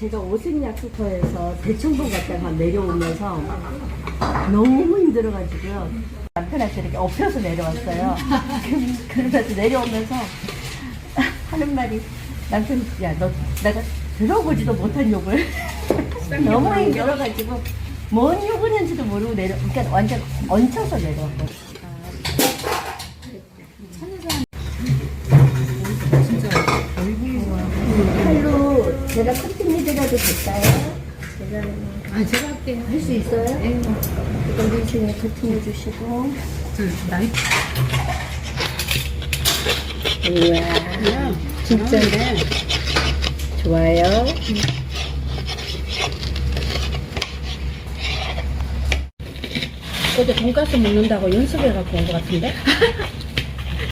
제가 오색약수터에서 대청동 갔다가 내려오면서 너무 힘들어가지고요. 남편한테 이렇게 엎혀서 내려왔어요. 그러면서 내려오면서 하는 말이 남편이 야, 너 내가 들어보지도 못한 욕을 너무 힘들어가지고 뭔 욕을 했는지도 모르고 그러니까 완전 얹혀서 내려왔거든요. 칼로 제가 커팅 해드려도 될까요? 제가 할게요. 할 수 있어요? 네. 이거 밀중에 커팅해 주시고. 나이 우와, 진짜네. 좋아요. 어제 돈가스 먹는다고 연습해갖고 온 것 같은데?